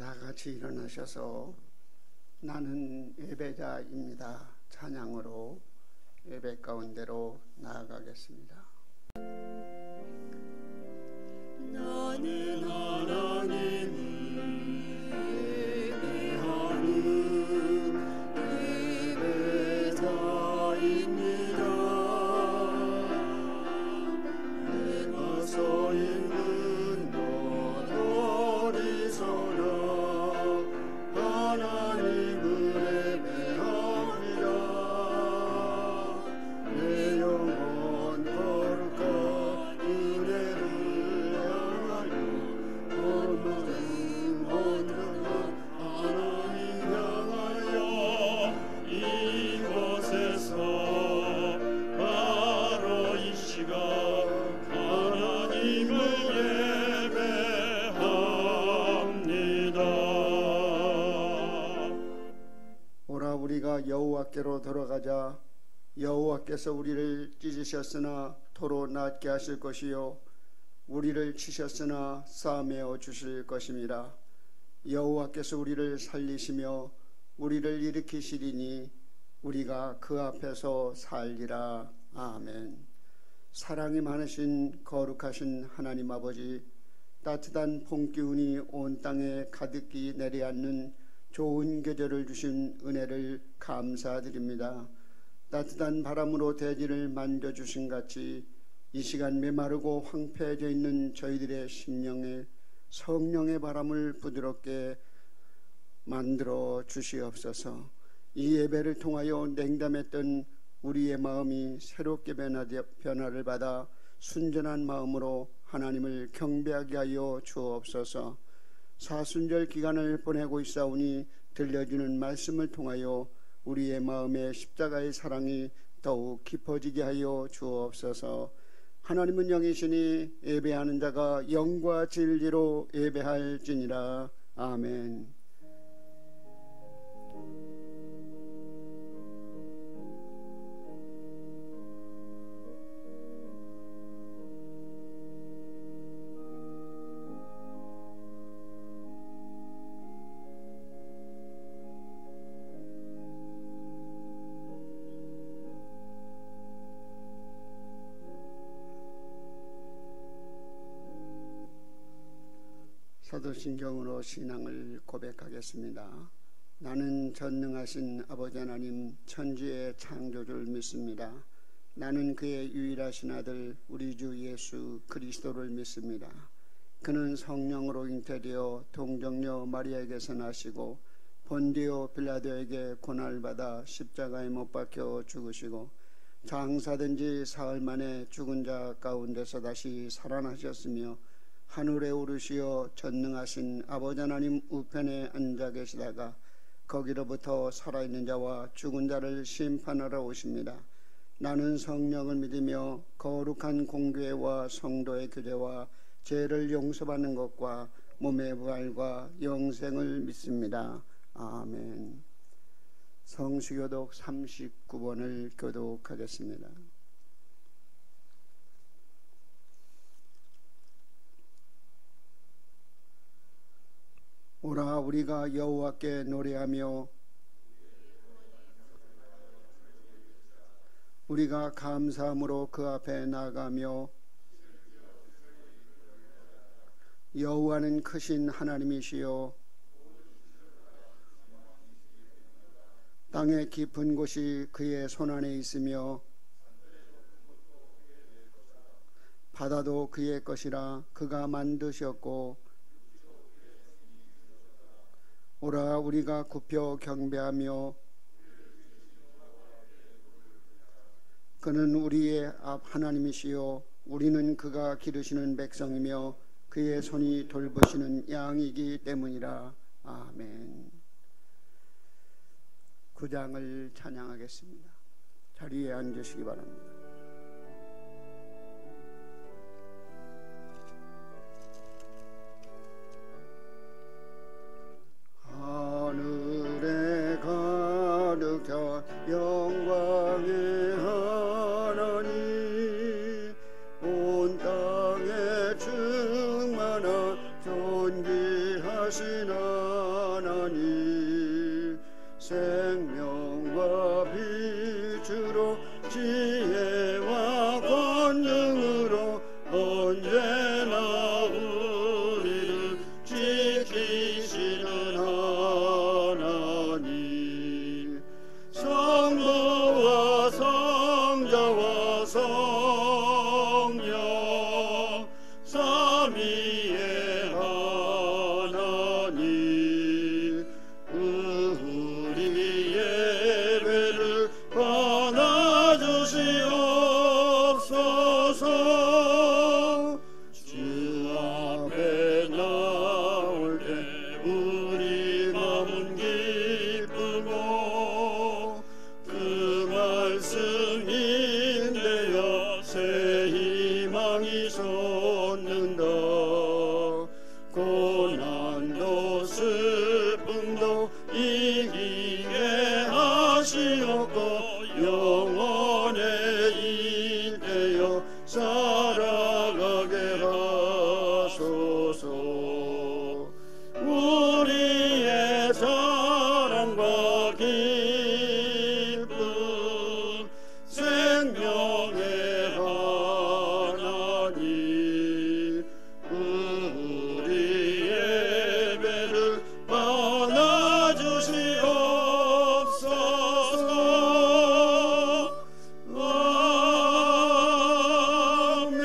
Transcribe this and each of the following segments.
다 같이 일어나셔서 나는 예배자입니다 찬양으로 예배 가운데로 나아가겠습니다. 나는 하나님을 예배하는 예배자입니다. 내가 서 있는 곳 어디서나 하나님을 예배합니다. 내 영혼 거룩한 은혜를 향하여 모든 온전한 하나님 향하여 이곳에서 바로 이 시간 하나님을 예배합니다. 오라 우리가 여호와께로 돌아가자. 여호와께서 우리를 찢으셨으나 도로 낫게 하실 것이요 우리를 치셨으나 싸매어 주실 것임이라. 여호와께서 우리를 살리시며 우리를 일으키시리니 우리가 그 앞에서 살리라. 아멘. 사랑이 많으신 거룩하신 하나님 아버지, 따뜻한 봄기운이 온 땅에 가득히 내려앉는 좋은 계절을 주신 은혜를 감사드립니다. 따뜻한 바람으로 대지를 만져주신 같이 이 시간 메마르고 황폐해져 있는 저희들의 심령에 성령의 바람을 부드럽게 만들어 주시옵소서. 이 예배를 통하여 냉담했던 우리의 마음이 새롭게 변화를 받아 순전한 마음으로 하나님을 경배하게 하여 주옵소서. 사순절 기간을 보내고 있사오니 들려주는 말씀을 통하여 우리의 마음에 십자가의 사랑이 더욱 깊어지게 하여 주옵소서. 하나님은 영이시니 예배하는 자가 영과 진리로 예배할지니라. 아멘. 사도신경으로 신앙을 고백하겠습니다. 나는 전능하신 아버지 하나님 천지의 창조주를 믿습니다. 나는 그의 유일하신 아들 우리 주 예수 그리스도를 믿습니다. 그는 성령으로 잉태되어 동정녀 마리아에게서 나시고 본디오 빌라도에게 고난을 받아 십자가에 못 박혀 죽으시고 장사된 지 사흘 만에 죽은 자 가운데서 다시 살아나셨으며 하늘에 오르시어 전능하신 아버지 하나님 우편에 앉아 계시다가 거기로부터 살아있는 자와 죽은 자를 심판하러 오십니다. 나는 성령을 믿으며 거룩한 공교회와 성도의 교제와 죄를 용서받는 것과 몸의 부활과 영생을 믿습니다. 아멘. 성수교독 39번을 교독하겠습니다. 오라 우리가 여호와께 노래하며 우리가 감사함으로 그 앞에 나아가며 여호와는 크신 하나님이시요 땅의 깊은 곳이 그의 손안에 있으며 바다도 그의 것이라. 그가 만드셨고 오라 우리가 굽혀 경배하며 그는 우리의 하나님이시요 우리는 그가 기르시는 백성이며 그의 손이 돌보시는 양이기 때문이라. 아멘. 구장을 찬양하겠습니다. 자리에 앉으시기 바랍니다. 하늘에 가득 차 영광의 하나님 온 땅에 충만한 존귀하신 하나님 언제나 우리를 지키시는 하나님, 성부와 성자와 성령 삼위의 하나님, 우리 예배를 받아주시옵소서. 주 앞에 나올 때 우리 마음은 기쁘고 그 말씀인데요 새 희망이 솟는다. 고난도 슬픔도 이기게 하시옵고 영원에 일대어 살아가게 하소서. 우리의 사랑과 기쁨 생명의 하나님, 우리 예배를 받아주시옵소서. 아멘.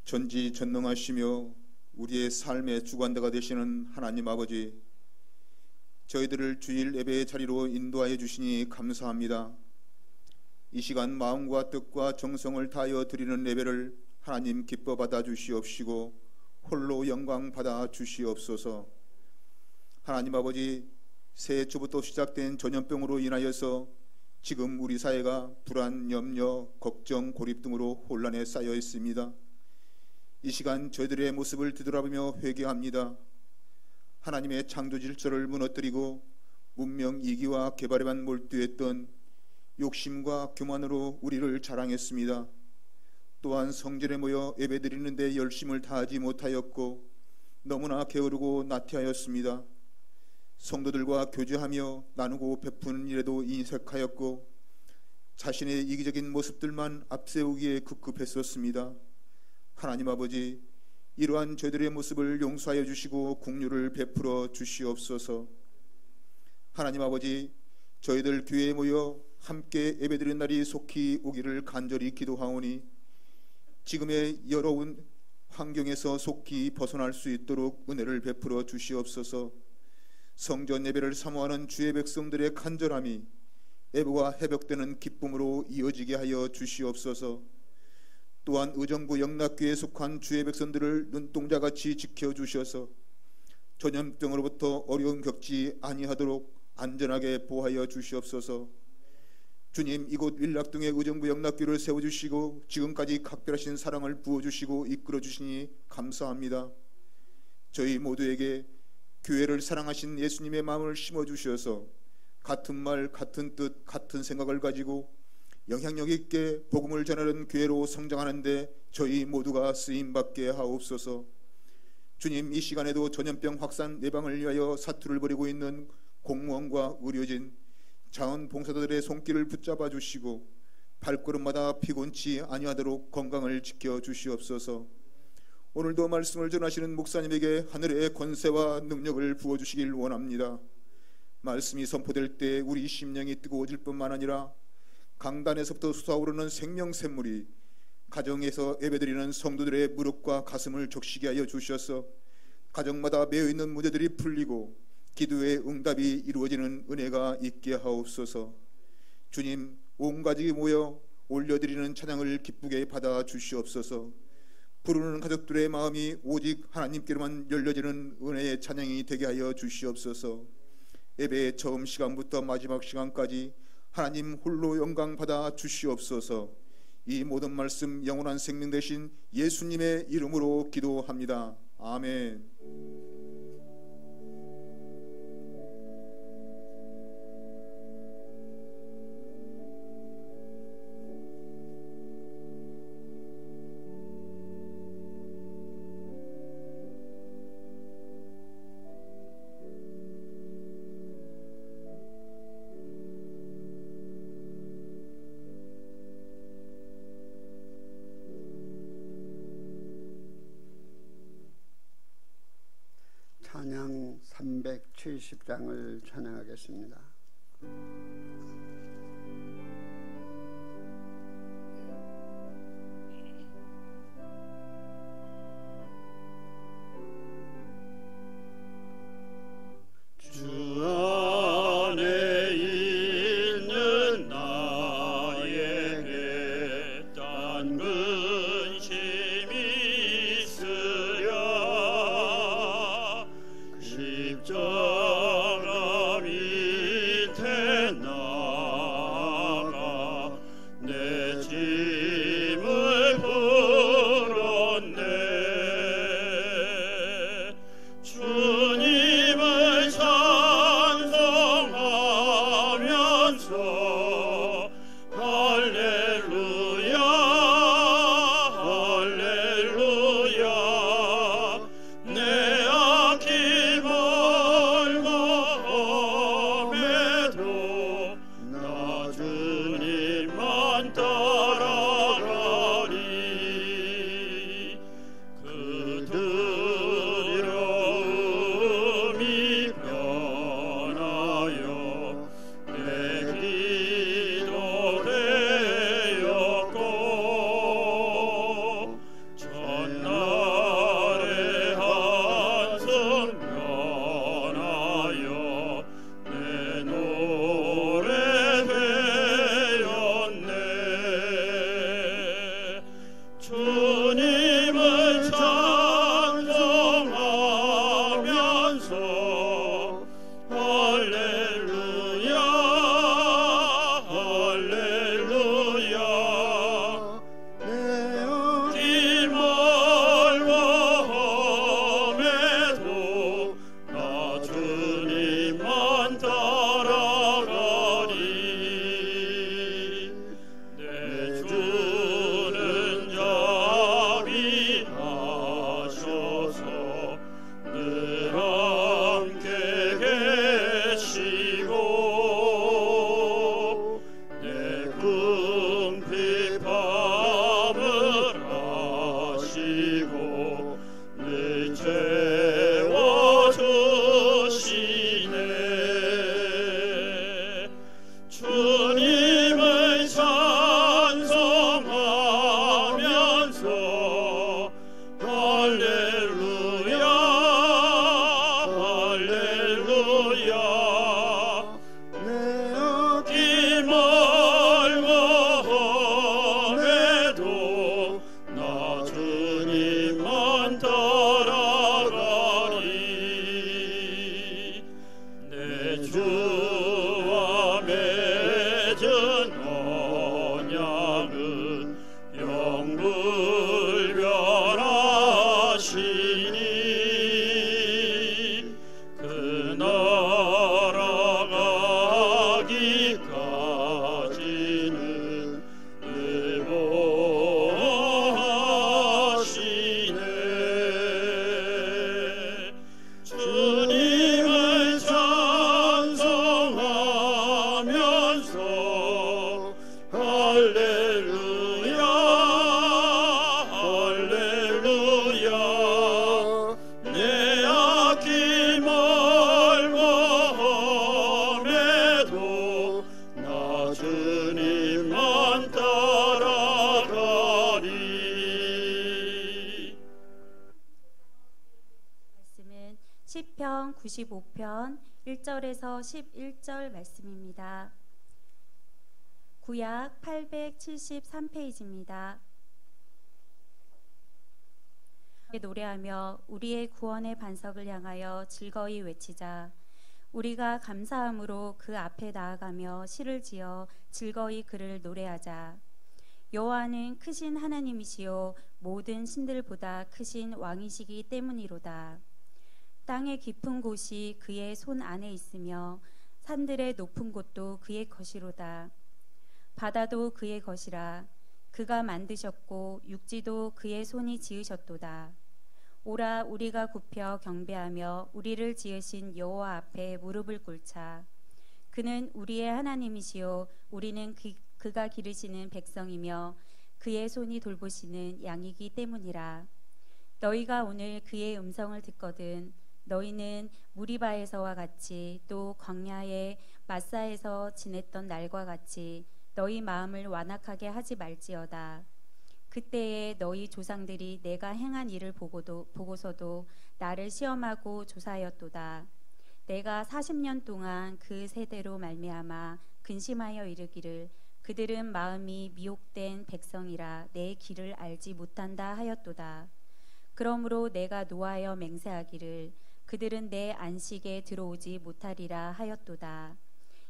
전지전능하시며 우리의 삶의 주관자가 되시는 하나님 아버지, 저희들을 주일 예배의 자리로 인도하여 주시니 감사합니다. 이 시간 마음과 뜻과 정성을 다하여 드리는 예배를 하나님 기뻐 받아 주시옵시고 홀로 영광 받아 주시옵소서. 하나님 아버지, 새해 초부터 시작된 전염병으로 인하여서 지금 우리 사회가 불안, 염려, 걱정, 고립 등으로 혼란에 쌓여 있습니다. 이 시간 저희들의 모습을 뒤돌아보며 회개합니다. 하나님의 창조 질서를 무너뜨리고 문명 이기와 개발에만 몰두했던 욕심과 교만으로 우리를 자랑했습니다. 또한 성전에 모여 예배드리는 데 열심을 다하지 못하였고 너무나 게으르고 나태하였습니다. 성도들과 교제하며 나누고 베푸는 일에도 인색하였고 자신의 이기적인 모습들만 앞세우기에 급급했었습니다. 하나님 아버지, 이러한 저희들의 모습을 용서하여 주시고 긍휼을 베풀어 주시옵소서. 하나님 아버지, 저희들 교회에 모여 함께 예배드리는 날이 속히 오기를 간절히 기도하오니 지금의 여러운 환경에서 속히 벗어날 수 있도록 은혜를 베풀어 주시옵소서. 성전 예배를 사모하는 주의 백성들의 간절함이 예배가 회복되는 기쁨으로 이어지게 하여 주시옵소서. 또한 의정부 영락교회에 속한 주의 백성들을 눈동자같이 지켜주셔서 전염병으로부터 어려움 겪지 아니하도록 안전하게 보호하여 주시옵소서. 주님, 이곳 윌락동의 의정부 영락교회를 세워주시고 지금까지 각별하신 사랑을 부어주시고 이끌어주시니 감사합니다. 저희 모두에게 교회를 사랑하신 예수님의 마음을 심어주셔서 같은 말, 같은 뜻, 같은 생각을 가지고 영향력 있게 복음을 전하는 교회로 성장하는데 저희 모두가 쓰임받게 하옵소서. 주님, 이 시간에도 전염병 확산 예방을 위하여 사투를 벌이고 있는 공무원과 의료진, 자원봉사자들의 손길을 붙잡아 주시고 발걸음마다 피곤치 아니하도록 건강을 지켜 주시옵소서. 오늘도 말씀을 전하시는 목사님에게 하늘의 권세와 능력을 부어주시길 원합니다. 말씀이 선포될 때 우리 심령이 뜨거워질 뿐만 아니라 강단에서부터 솟아오르는 생명샘물이 가정에서 예배드리는 성도들의 무릎과 가슴을 적시게 하여 주셔서 가정마다 매여있는 문제들이 풀리고 기도의 응답이 이루어지는 은혜가 있게 하옵소서. 주님, 온 가족이 모여 올려드리는 찬양을 기쁘게 받아 주시옵소서. 부르는 가족들의 마음이 오직 하나님께로만 열려지는 은혜의 찬양이 되게 하여 주시옵소서. 예배의 처음 시간부터 마지막 시간까지 하나님 홀로 영광 받아 주시옵소서. 이 모든 말씀 영원한 생명 되신 예수님의 이름으로 기도합니다. 아멘. 470장을 찬양하겠습니다. 주 안에 있는 나에게 딴 근심이 있으랴 십자가 밑에 나가 내 짐을 풀었네. 주님을 찬송하면서 할렐루야 할렐루야 내 악이 멀고 험해도 나 주님만 따라가리. 그 두려움이 변하여 내 기도 되었고 전날의 한숨 변하여 내 노래 되었네. 주님을 찬송하면서 할렐루야 할렐루야 내 악이 멀고 험해도 나 주님만 따라가리. 내 주는 자비하셔서 늘 함께 계시고 내 궁핍함을 아시고 늘 채워주시네. 주님을 찬송하면서 할렐루야 할렐루야 내 악이 멀고 험해도 나 주님만 따라가리. 내 주와 맺은 언약은 영불변하시니 그 나라 가기까지는 의보하시네. 주님을 찬송하면서 할렐루야 할렐루야 내 악이 멀고 험해도 나 주님만 따라가리. 말씀은 시편 95편 1절에서 11절 말씀입니다. 구약 873페이지입니다. 노래하며 우리의 구원의 반석을 향하여 즐거이 외치자. 우리가 감사함으로 그 앞에 나아가며 시를 지어 즐거이 그를 노래하자. 여호와는 크신 하나님이시요 모든 신들보다 크신 왕이시기 때문이로다. 땅의 깊은 곳이 그의 손 안에 있으며 산들의 높은 곳도 그의 것이로다. 바다도 그의 것이라. 그가 만드셨고 육지도 그의 손이 지으셨도다. 오라 우리가 굽혀 경배하며 우리를 지으신 여호와 앞에 무릎을 꿇자. 그는 우리의 하나님이시요 우리는 그가 기르시는 백성이며 그의 손이 돌보시는 양이기 때문이라. 너희가 오늘 그의 음성을 듣거든 너희는 무리바에서와 같이 또 광야의 마사에서 지냈던 날과 같이 너희 마음을 완악하게 하지 말지어다. 그때에 너희 조상들이 내가 행한 일을 보고서도 나를 시험하고 조사하였도다. 내가 40년 동안 그 세대로 말미암아 근심하여 이르기를 그들은 마음이 미혹된 백성이라 내 길을 알지 못한다 하였도다. 그러므로 내가 노하여 맹세하기를 그들은 내 안식에 들어오지 못하리라 하였도다.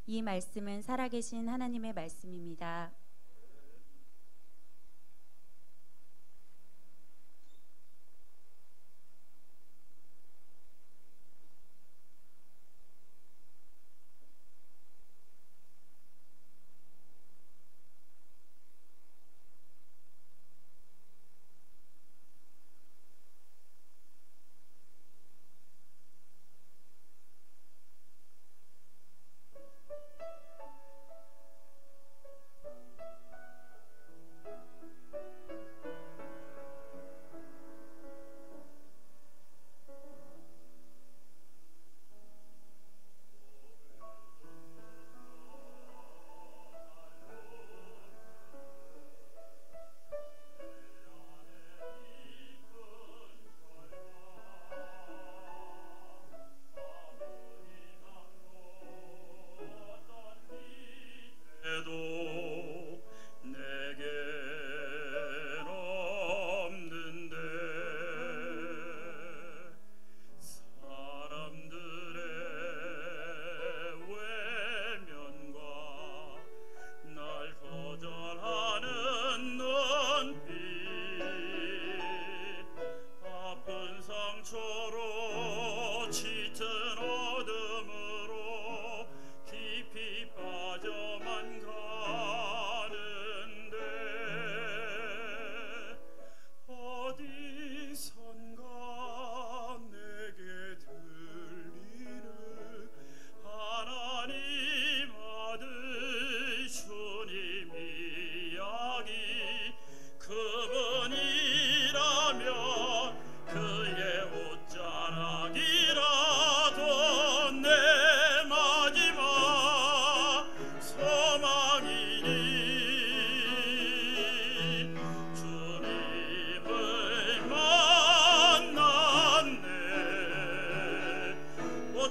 이 말씀은 살아계신 하나님의 말씀입니다.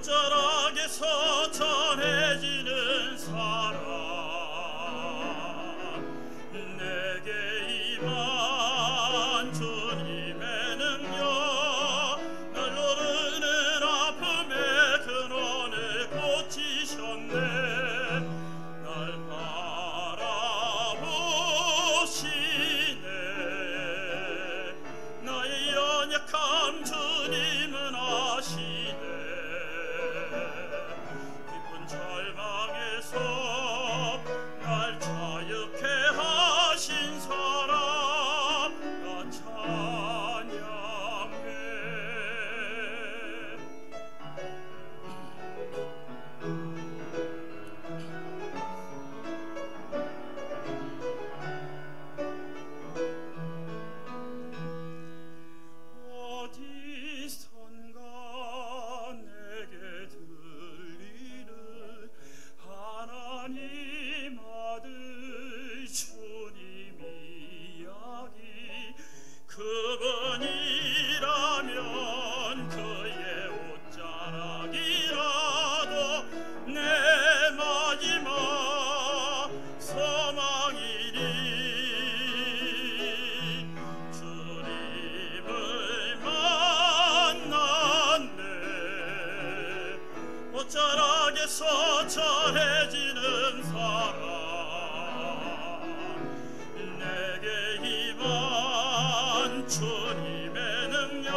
어쩌락에서 전해지는 사랑 내게 임한 주님의 능력 날 노르는 아픔의 근원을 고치셨네 날 바라보시네 나의 연약함 주님은 아시네 날 자유케 하신 사랑 나 찬양해 어디선가 내게 들리는 하나님 아들 주님 이야기 그분이라면 그의 옷자락이라도 내 마지막 소망이니 주님을 만났네 옷자락에서 전해지는 사랑 내게 임한 주님의 능력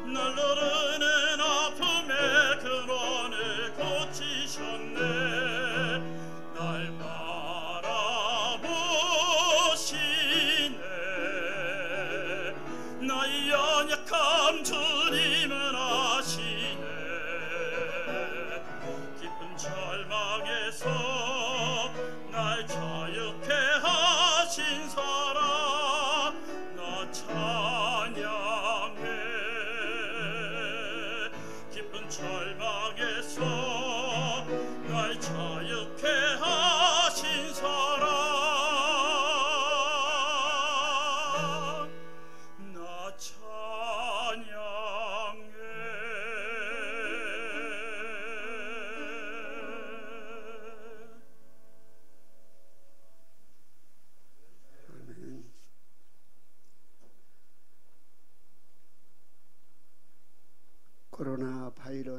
날 노르는 아픔의 근원을 고치셨네 날 바라보시네 나의 연약함 주님은 아시네 깊은 절망에서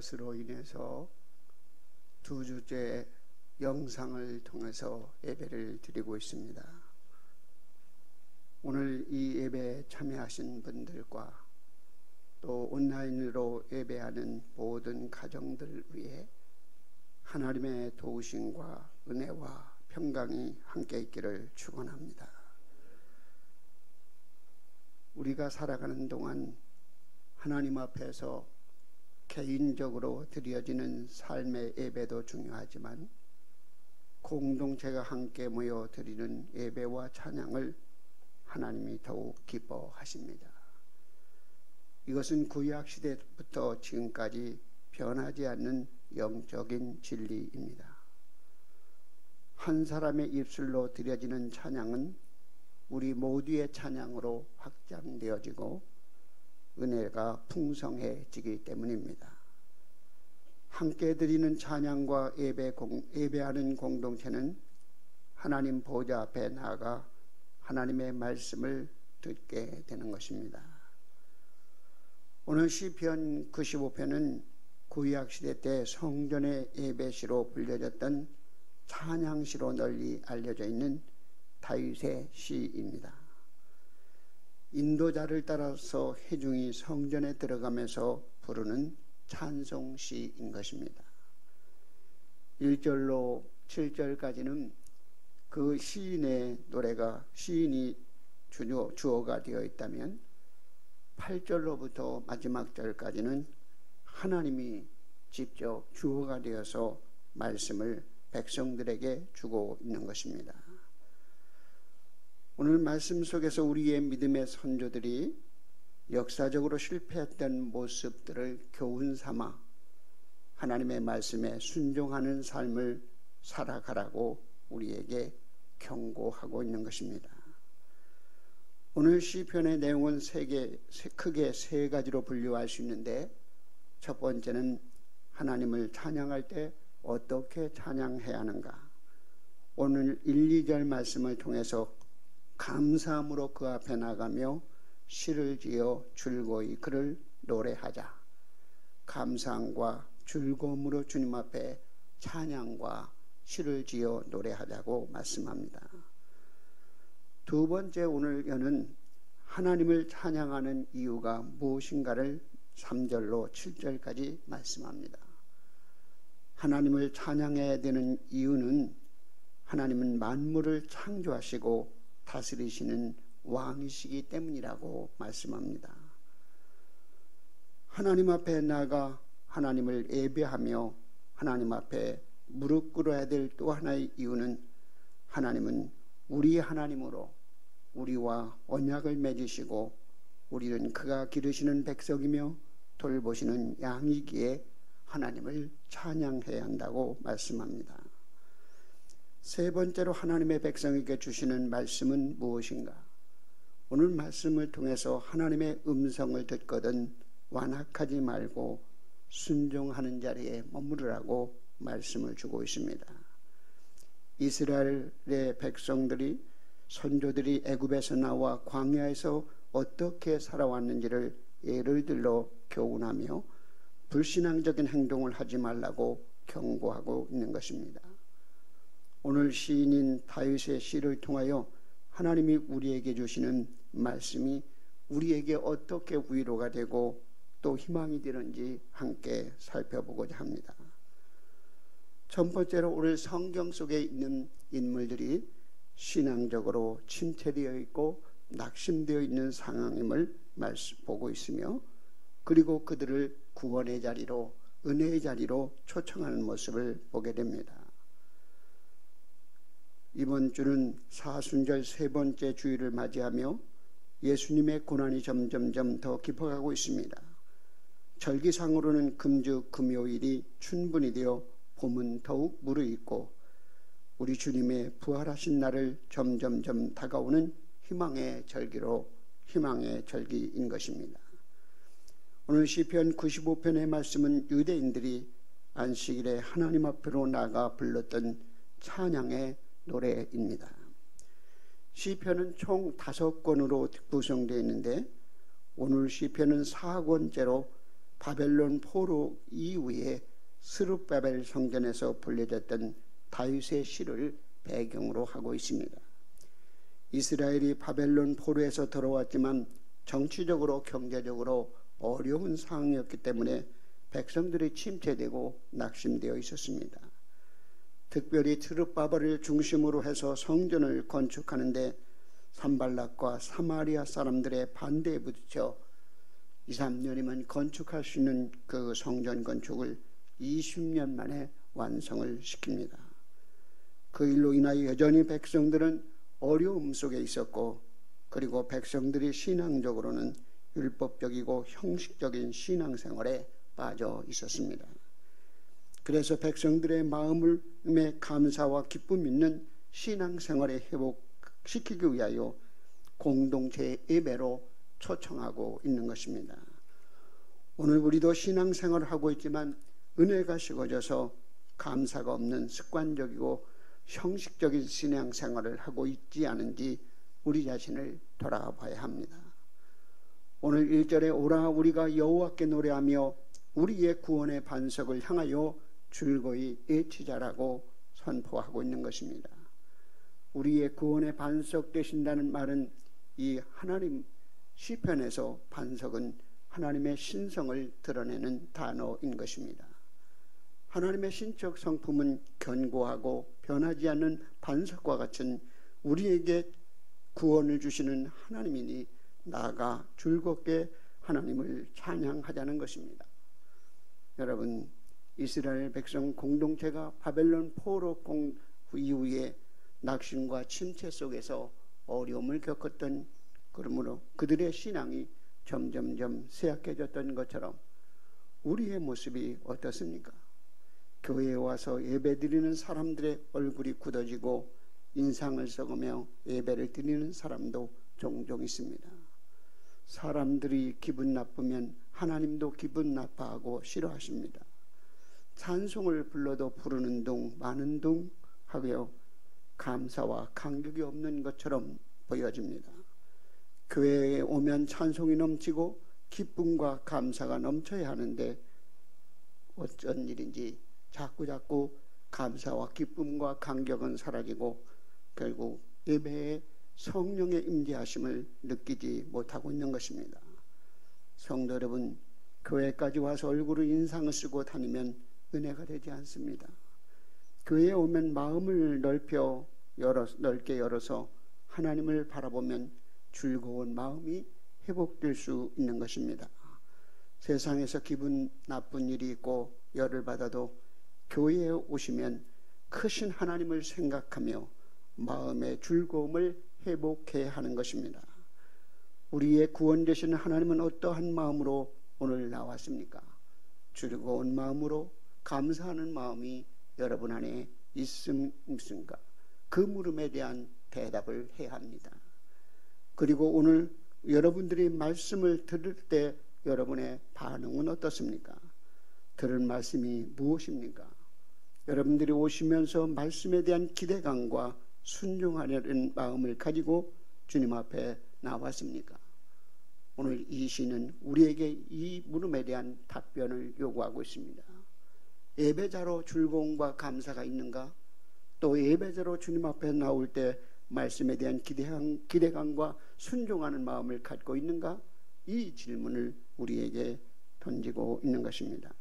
것으로 인해서 두 주째 영상을 통해서 예배를 드리고 있습니다. 오늘 이 예배에 참여하신 분들과 또 온라인으로 예배하는 모든 가정들 위해 하나님의 도우심과 은혜와 평강이 함께 있기를 축원합니다. 우리가 살아가는 동안 하나님 앞에서 개인적으로 드려지는 삶의 예배도 중요하지만 공동체가 함께 모여 드리는 예배와 찬양을 하나님이 더욱 기뻐하십니다. 이것은 구약 시대부터 지금까지 변하지 않는 영적인 진리입니다. 한 사람의 입술로 드려지는 찬양은 우리 모두의 찬양으로 확장되어지고 은혜가 풍성해지기 때문입니다. 함께 드리는 찬양과 예배하는 공동체는 하나님 보좌 앞에 나아가 하나님의 말씀을 듣게 되는 것입니다. 오늘 시편 95편은 구약시대 때 성전의 예배시로 불려졌던 찬양시로 널리 알려져 있는 다윗의 시입니다. 인도자를 따라서 회중이 성전에 들어가면서 부르는 찬송시인 것입니다. 1절로 7절까지는 그 시인의 노래가 시인이 주어가 되어 있다면 8절로부터 마지막 절까지는 하나님이 직접 주어가 되어서 말씀을 백성들에게 주고 있는 것입니다. 오늘 말씀 속에서 우리의 믿음의 선조들이 역사적으로 실패했던 모습들을 교훈 삼아 하나님의 말씀에 순종하는 삶을 살아가라고 우리에게 경고하고 있는 것입니다. 오늘 시편의 내용은 크게 세 가지로 분류할 수 있는데, 첫 번째는 하나님을 찬양할 때 어떻게 찬양해야 하는가. 오늘 1, 2절 말씀을 통해서 감사함으로 그 앞에 나가며 시를 지어 즐거이 그를 노래하자. 감사함과 즐거움으로 주님 앞에 찬양과 시를 지어 노래하자고 말씀합니다. 두 번째, 오늘 여는 하나님을 찬양하는 이유가 무엇인가를 3절로 7절까지 말씀합니다. 하나님을 찬양해야 되는 이유는 하나님은 만물을 창조하시고 다스리시는 왕이시기 때문이라고 말씀합니다. 하나님 앞에 나가 하나님을 예배하며 하나님 앞에 무릎 꿇어야 될 또 하나의 이유는 하나님은 우리 하나님으로 우리와 언약을 맺으시고 우리는 그가 기르시는 백성이며 돌보시는 양이기에 하나님을 찬양해야 한다고 말씀합니다. 세 번째로 하나님의 백성에게 주시는 말씀은 무엇인가? 오늘 말씀을 통해서 하나님의 음성을 듣거든 완악하지 말고 순종하는 자리에 머무르라고 말씀을 주고 있습니다. 이스라엘의 백성들이 선조들이 애굽에서 나와 광야에서 어떻게 살아왔는지를 예를 들어 교훈하며 불신앙적인 행동을 하지 말라고 경고하고 있는 것입니다. 오늘 시인인 다윗의 시를 통하여 하나님이 우리에게 주시는 말씀이 우리에게 어떻게 위로가 되고 또 희망이 되는지 함께 살펴보고자 합니다. 첫 번째로 오늘 성경 속에 있는 인물들이 신앙적으로 침체되어 있고 낙심되어 있는 상황임을 보고 있으며, 그리고 그들을 구원의 자리로, 은혜의 자리로 초청하는 모습을 보게 됩니다. 이번 주는 사순절 세 번째 주일을 맞이하며 예수님의 고난이 점점점 더 깊어가고 있습니다. 절기상으로는 금주 금요일이 충분히 되어 봄은 더욱 무르익고 우리 주님의 부활하신 날을 점점점 다가오는 희망의 절기인 것입니다. 오늘 시편 95편의 말씀은 유대인들이 안식일에 하나님 앞으로 나가 불렀던 찬양의 노래입니다. 시편은 총 5권으로 구성되어 있는데 오늘 시편은 4권째로 바벨론 포로 이후에 스룹바벨 성전에서 불려졌던 다윗의 시를 배경으로 하고 있습니다. 이스라엘이 바벨론 포로에서 들어왔지만 정치적으로 경제적으로 어려운 상황이었기 때문에 백성들이 침체되고 낙심되어 있었습니다. 특별히 스룹바벨을 중심으로 해서 성전을 건축하는데 산발락과 사마리아 사람들의 반대에 부딪혀 2, 3년이면 건축할 수 있는 그 성전 건축을 20년 만에 완성을 시킵니다. 그 일로 인하여 여전히 백성들은 어려움 속에 있었고, 그리고 백성들이 신앙적으로는 율법적이고 형식적인 신앙생활에 빠져 있었습니다. 그래서 백성들의 마음에 감사와 기쁨 있는 신앙생활에 회복시키기 위하여 공동체 예배로 초청하고 있는 것입니다. 오늘 우리도 신앙생활을 하고 있지만 은혜가 식어져서 감사가 없는 습관적이고 형식적인 신앙생활을 하고 있지 않은지 우리 자신을 돌아봐야 합니다. 오늘 1절에 오라 우리가 여호와께 노래하며 우리의 구원의 반석을 향하여 즐거이 외치자라고 선포하고 있는 것입니다. 우리의 구원의 반석 되신다는 말은 이 하나님 시편에서 반석은 하나님의 신성을 드러내는 단어인 것입니다. 하나님의 신적 성품은 견고하고 변하지 않는 반석과 같은 우리에게 구원을 주시는 하나님이니 나아가 즐겁게 하나님을 찬양하자는 것입니다. 여러분, 이스라엘 백성 공동체가 바벨론 포로 이후에 낙심과 침체 속에서 어려움을 겪었던, 그러므로 그들의 신앙이 점점점 쇠약해졌던 것처럼 우리의 모습이 어떻습니까? 교회에 와서 예배드리는 사람들의 얼굴이 굳어지고 인상을 썩으며 예배를 드리는 사람도 종종 있습니다. 사람들이 기분 나쁘면 하나님도 기분 나빠하고 싫어하십니다. 찬송을 불러도 부르는 둥 마는 둥 하며 감사와 감격이 없는 것처럼 보여집니다. 교회에 오면 찬송이 넘치고 기쁨과 감사가 넘쳐야 하는데 어쩐 일인지 자꾸 감사와 기쁨과 감격은 사라지고 결국 예배에 성령의 임재하심을 느끼지 못하고 있는 것입니다. 성도 여러분, 교회까지 와서 얼굴을 인상을 쓰고 다니면 은혜가 되지 않습니다. 교회에 오면 마음을 넓게 열어서 하나님을 바라보면 즐거운 마음이 회복될 수 있는 것입니다. 세상에서 기분 나쁜 일이 있고 열을 받아도 교회에 오시면 크신 하나님을 생각하며 마음의 즐거움을 회복해야 하는 것입니다. 우리의 구원 되시는 하나님은 어떠한 마음으로 오늘 나왔습니까? 즐거운 마음으로 감사하는 마음이 여러분 안에 있습니까? 그 물음에 대한 대답을 해야 합니다. 그리고 오늘 여러분들이 말씀을 들을 때 여러분의 반응은 어떻습니까? 들을 말씀이 무엇입니까? 여러분들이 오시면서 말씀에 대한 기대감과 순종하려는 마음을 가지고 주님 앞에 나왔습니까? 오늘 이 시는 우리에게 이 물음에 대한 답변을 요구하고 있습니다. 예배자로 즐거움과 감사가 있는가? 또 예배자로 주님 앞에 나올 때 말씀에 대한 기대감과 순종하는 마음을 갖고 있는가? 이 질문을 우리에게 던지고 있는 것입니다.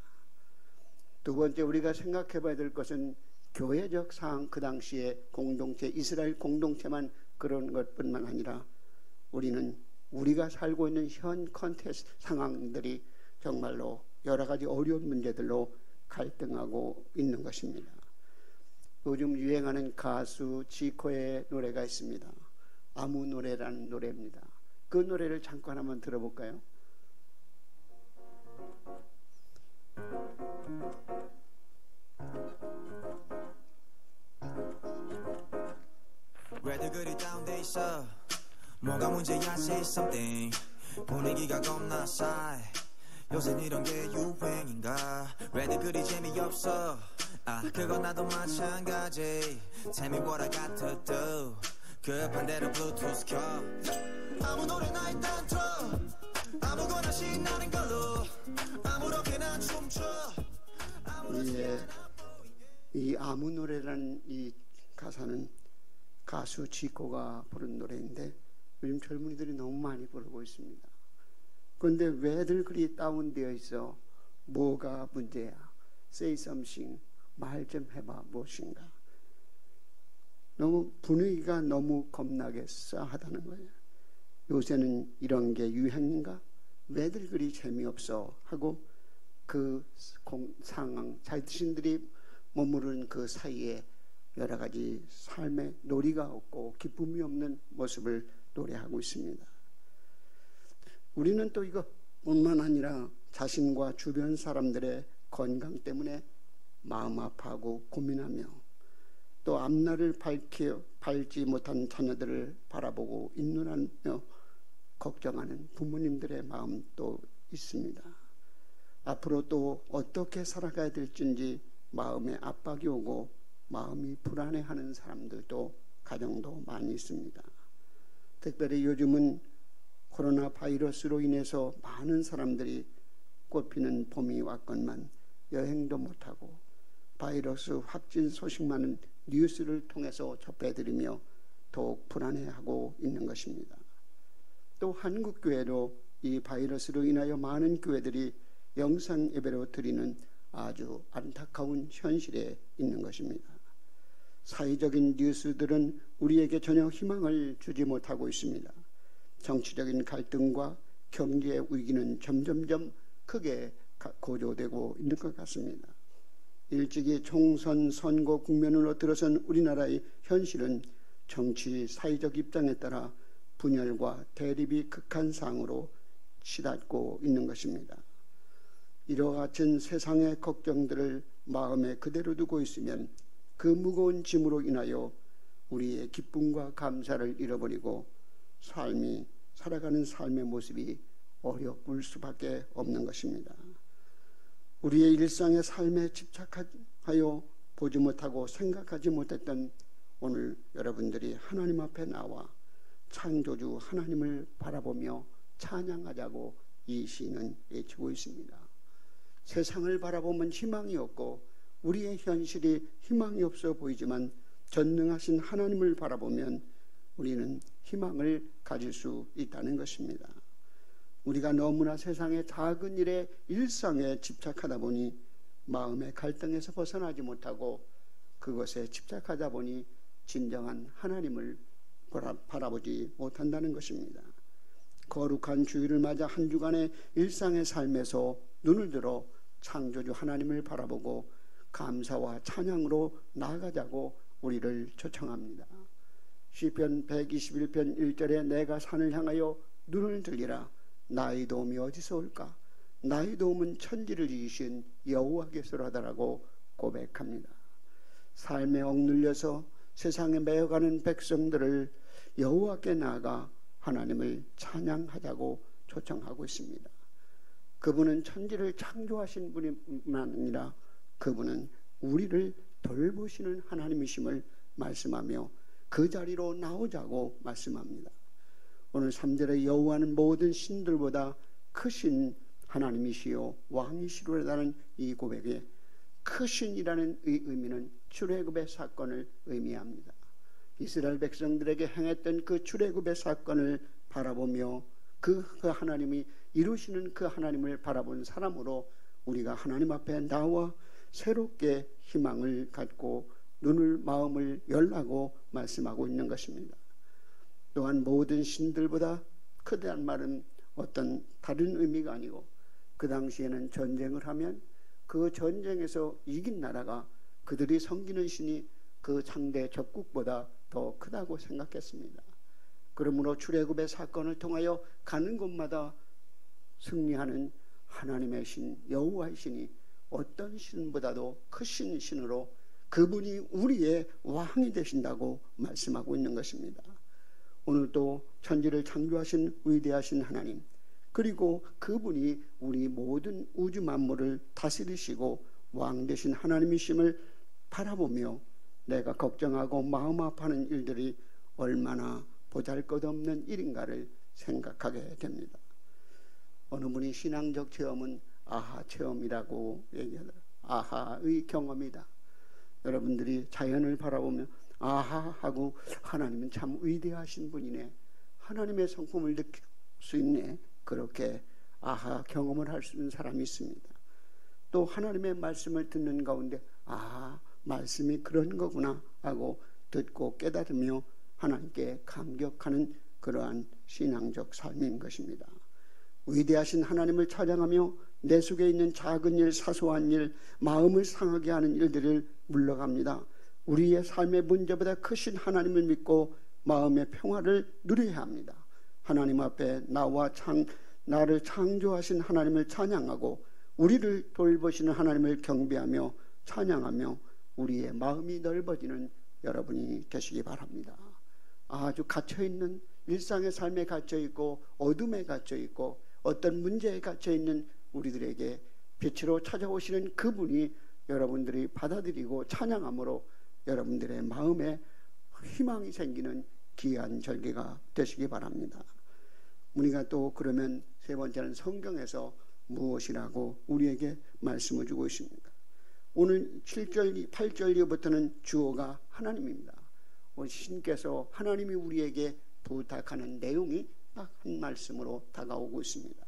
두 번째, 우리가 생각해 봐야 될 것은 교회적 상황, 그 당시에 공동체, 이스라엘 공동체만 그런 것뿐만 아니라 우리가 살고 있는 현 컨텍스트 상황들이 정말로 여러 가지 어려운 문제들로 갈등하고 있는 것입니다. 요즘 유행하는 가수 지코의 노래가 있습니다. 아무 노래라는 노래입니다. 그 노래를 잠깐 한번 들어볼까요? 왜들 그리 다운돼 있어? 뭐가 문제야? Say something. 분위기가 겁나 싸해. 요새 이런 게 유행인가? 왜들 그리 재미없어? 그건 나도 마찬가지. Tell me what I got to do. 급한 대로 블루투스 켜. 아무 노래나 일단 틀어. 아무거나 신나는 걸로 아무렇게나 춤춰. 이 아무 노래라는 이 가사는 가수 지코가 부른 노래인데 요즘 젊은이들이 너무 많이 부르고 있습니다. 그런데 왜들 그리 다운되어 있어? 뭐가 문제야? Say something. 말 좀 해봐. 무엇인가? 너무 분위기가 너무 겁나게 싸하다는 거예요. 요새는 이런 게 유행인가? 왜들 그리 재미없어? 하고 그 상황, 자신들이 머무른 그 사이에 여러 가지 삶의 놀이가 없고 기쁨이 없는 모습을 노래하고 있습니다. 우리는 또 이것뿐만 아니라 자신과 주변 사람들의 건강 때문에 마음 아파하고 고민하며 또 앞날을 밟지 못한 자녀들을 바라보고 인눈하며 걱정하는 부모님들의 마음도 있습니다. 앞으로 또 어떻게 살아가야 될지 마음에 압박이 오고 마음이 불안해하는 사람들도 가정도 많이 있습니다. 특별히 요즘은 코로나 바이러스로 인해서 많은 사람들이 꽃피는 봄이 왔건만 여행도 못하고 바이러스 확진 소식만은 뉴스를 통해서 접해드리며 더욱 불안해하고 있는 것입니다. 또 한국교회도 이 바이러스로 인하여 많은 교회들이 영상 예배로 드리는 아주 안타까운 현실에 있는 것입니다. 사회적인 뉴스들은 우리에게 전혀 희망을 주지 못하고 있습니다. 정치적인 갈등과 경제 위기는 점점점 크게 고조되고 있는 것 같습니다. 일찍이 총선 선거 국면으로 들어선 우리나라의 현실은 정치 사회적 입장에 따라 분열과 대립이 극한상으로 치닫고 있는 것입니다. 이와 같은 세상의 걱정들을 마음에 그대로 두고 있으면 그 무거운 짐으로 인하여 우리의 기쁨과 감사를 잃어버리고 살아가는 삶의 모습이 어려울 수밖에 없는 것입니다. 우리의 일상의 삶에 집착하여 보지 못하고 생각하지 못했던 오늘 여러분들이 하나님 앞에 나와 창조주 하나님을 바라보며 찬양하자고 이 시인은 외치고 있습니다. 세상을 바라보면 희망이 없고 우리의 현실이 희망이 없어 보이지만 전능하신 하나님을 바라보면 우리는 희망을 가질 수 있다는 것입니다. 우리가 너무나 세상의 작은 일에 일상에 집착하다 보니 마음의 갈등에서 벗어나지 못하고 그것에 집착하다 보니 진정한 하나님을 바라보지 못한다는 것입니다. 거룩한 주일을 맞아 한 주간의 일상의 삶에서 눈을 들어 창조주 하나님을 바라보고 감사와 찬양으로 나아가자고 우리를 초청합니다. 시편 121편 1절에 내가 산을 향하여 눈을 들리라 나의 도움이 어디서 올까? 나의 도움은 천지를 지으신 여호와께서로 하더라고 고백합니다. 삶에 억눌려서 세상에 매여가는 백성들을 여호와께 나아가 하나님을 찬양하자고 초청하고 있습니다. 그분은 천지를 창조하신 분뿐만 아니라 그분은 우리를 돌보시는 하나님이심을 말씀하며 그 자리로 나오자고 말씀합니다. 오늘 3절에 여호와는 모든 신들보다 크신 하나님이시요 왕이시로라는 이 고백에 크신이라는 이 의미는 출애굽의 사건을 의미합니다. 이스라엘 백성들에게 행했던 그 출애굽의 사건을 바라보며 그 하나님이 이루시는 그 하나님을 바라본 사람으로 우리가 하나님 앞에 나와 새롭게 희망을 갖고 마음을 열라고 말씀하고 있는 것입니다. 또한 모든 신들보다 크다는 말은 어떤 다른 의미가 아니고 그 당시에는 전쟁을 하면 그 전쟁에서 이긴 나라가 그들이 섬기는 신이 그 상대 적국보다 더 크다고 생각했습니다. 그러므로 출애굽의 사건을 통하여 가는 곳마다 승리하는 하나님의 신 여호와의 신이 어떤 신보다도 크신 신으로 그분이 우리의 왕이 되신다고 말씀하고 있는 것입니다. 오늘도 천지를 창조하신 위대하신 하나님 그리고 그분이 우리 모든 우주 만물을 다스리시고 왕 되신 하나님이심을 바라보며 내가 걱정하고 마음 아파하는 일들이 얼마나 보잘것없는 일인가를 생각하게 됩니다. 어느 분이 신앙적 체험은 아하 체험이라고 얘기하더라고요. 아하의 경험이다. 여러분들이 자연을 바라보면 아하 하고 하나님은 참 위대하신 분이네, 하나님의 성품을 느낄 수 있네, 그렇게 아하 경험을 할 수 있는 사람이 있습니다. 또 하나님의 말씀을 듣는 가운데 아 말씀이 그런 거구나 하고 듣고 깨달으며 하나님께 감격하는 그러한 신앙적 삶인 것입니다. 위대하신 하나님을 찬양하며 내 속에 있는 작은 일, 사소한 일, 마음을 상하게 하는 일들을 물러갑니다. 우리의 삶의 문제보다 크신 하나님을 믿고 마음의 평화를 누려야 합니다. 하나님 앞에 나를 창조하신 하나님을 찬양하고 우리를 돌보시는 하나님을 경배하며 찬양하며 우리의 마음이 넓어지는 여러분이 되시기 바랍니다. 아주 갇혀있는 일상의 삶에 갇혀있고 어둠에 갇혀있고 어떤 문제에 갇혀있는 우리들에게 빛으로 찾아오시는 그분이 여러분들이 받아들이고 찬양함으로 여러분들의 마음에 희망이 생기는 귀한 절기가 되시기 바랍니다. 우리가 또 그러면 세 번째는 성경에서 무엇이라고 우리에게 말씀을 주고 있습니다. 오늘 7절, 8절 이후부터는 주어가 하나님입니다. 신께서 하나님이 우리에게 부탁하는 내용이 딱 한 말씀으로 다가오고 있습니다.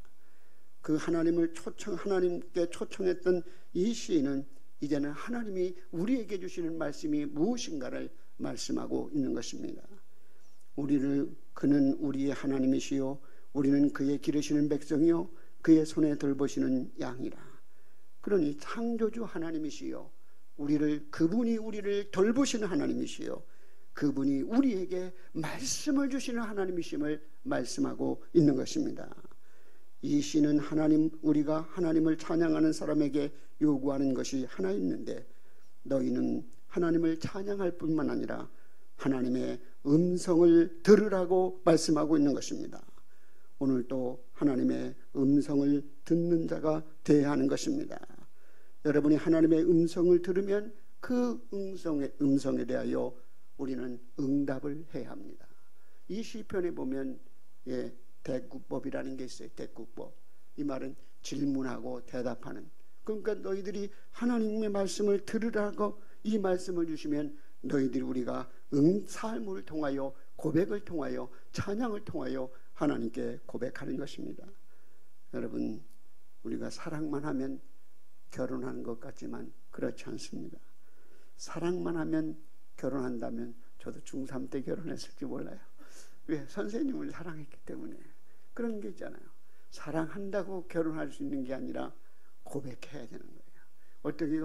그 하나님께 초청했던 이 시인은 이제는 하나님이 우리에게 주시는 말씀이 무엇인가를 말씀하고 있는 것입니다. 그는 우리의 하나님이시요 우리는 그의 기르시는 백성이요 그의 손에 돌보시는 양이라. 그러니 창조주 하나님이시요 그분이 우리를 돌보시는 하나님이시요 그분이 우리에게 말씀을 주시는 하나님이심을 말씀하고 있는 것입니다. 이 시는 우리가 하나님을 찬양하는 사람에게 요구하는 것이 하나 있는데, 너희는 하나님을 찬양할 뿐만 아니라 하나님의 음성을 들으라고 말씀하고 있는 것입니다. 오늘도 하나님의 음성을 듣는 자가 되어야 하는 것입니다. 여러분이 하나님의 음성을 들으면 그 음성에 대하여 우리는 응답을 해야 합니다. 이 시편에 보면 대국법이라는 게 있어요. 대국법. 이 말은 질문하고 대답하는. 그러니까 너희들이 하나님의 말씀을 들으라고 이 말씀을 주시면 너희들이 우리가 삶을 통하여 고백을 통하여 찬양을 통하여 하나님께 고백하는 것입니다. 여러분, 우리가 사랑만 하면 결혼하는 것 같지만 그렇지 않습니다. 사랑만 하면 결혼한다면 저도 중3 때 결혼했을지 몰라요. 왜? 선생님을 사랑했기 때문에. 그런 게 있잖아요. 사랑한다고 결혼할 수 있는 게 아니라 고백해야 되는 거예요. 어떻게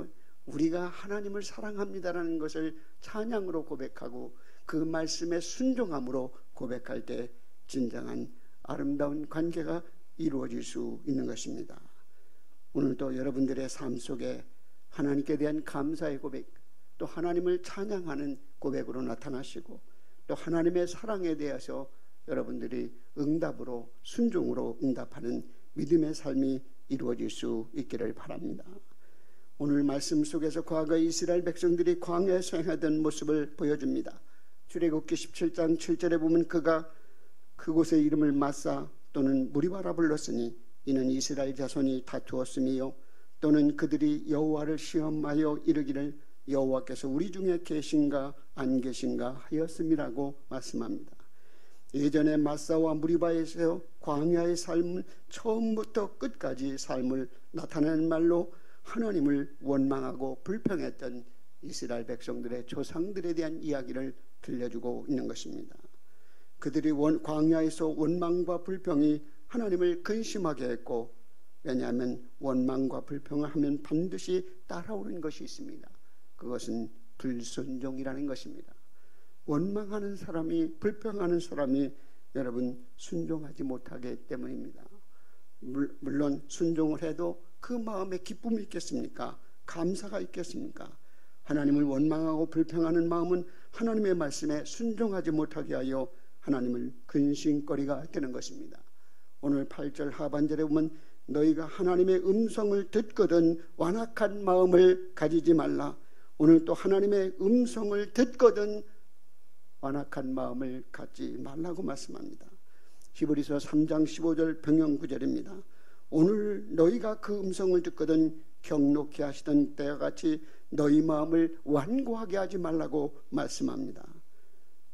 우리가 하나님을 사랑합니다라는 것을 찬양으로 고백하고 그 말씀에 순종함으로 고백할 때 진정한 아름다운 관계가 이루어질 수 있는 것입니다. 오늘도 여러분들의 삶 속에 하나님께 대한 감사의 고백, 또 하나님을 찬양하는 고백으로 나타나시고 또 하나님의 사랑에 대해서 여러분들이 응답으로 순종으로 응답하는 믿음의 삶이 이루어질 수 있기를 바랍니다. 오늘 말씀 속에서 과거 이스라엘 백성들이 광야에서 행하던 모습을 보여줍니다. 출애굽기 17장 7절에 보면 그가 그곳의 이름을 마사 또는 무리바라 불렀으니 이는 이스라엘 자손이 다투었음이요 또는 그들이 여호와를 시험하여 이르기를 여호와께서 우리 중에 계신가 안 계신가 하였음이라고 말씀합니다. 예전에 마사와 무리바에서 광야의 삶을 처음부터 끝까지 삶을 나타내는 말로 하나님을 원망하고 불평했던 이스라엘 백성들의 조상들에 대한 이야기를 들려주고 있는 것입니다. 그들이 광야에서 원망과 불평이 하나님을 근심하게 했고, 왜냐하면 원망과 불평을 하면 반드시 따라오는 것이 있습니다. 그것은 불순종이라는 것입니다. 원망하는 사람이, 불평하는 사람이 여러분 순종하지 못하기 때문입니다. 물론 순종을 해도 그 마음에 기쁨이 있겠습니까? 감사가 있겠습니까? 하나님을 원망하고 불평하는 마음은 하나님의 말씀에 순종하지 못하게 하여 하나님을 근심거리가 되는 것입니다. 오늘 8절 하반절에 보면 너희가 하나님의 음성을 듣거든 완악한 마음을 가지지 말라. 오늘 또 하나님의 음성을 듣거든 완악한 마음을 갖지 말라고 말씀합니다. 히브리서 3장 15절 병영 9절입니다. 오늘 너희가 그 음성을 듣거든 경록히 하시던 때와 같이 너희 마음을 완고하게 하지 말라고 말씀합니다.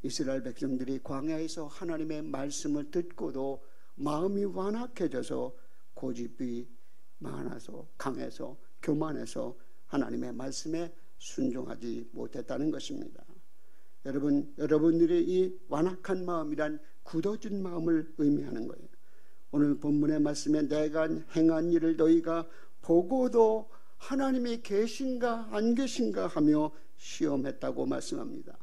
이스라엘 백성들이 광야에서 하나님의 말씀을 듣고도 마음이 완악해져서 고집이 많아서 강해서 교만해서 하나님의 말씀에 순종하지 못했다는 것입니다. 여러분들의 이 완악한 마음이란 굳어진 마음을 의미하는 거예요. 오늘 본문의 말씀에 내가 행한 일을 너희가 보고도 하나님이 계신가 안 계신가 하며 시험했다고 말씀합니다.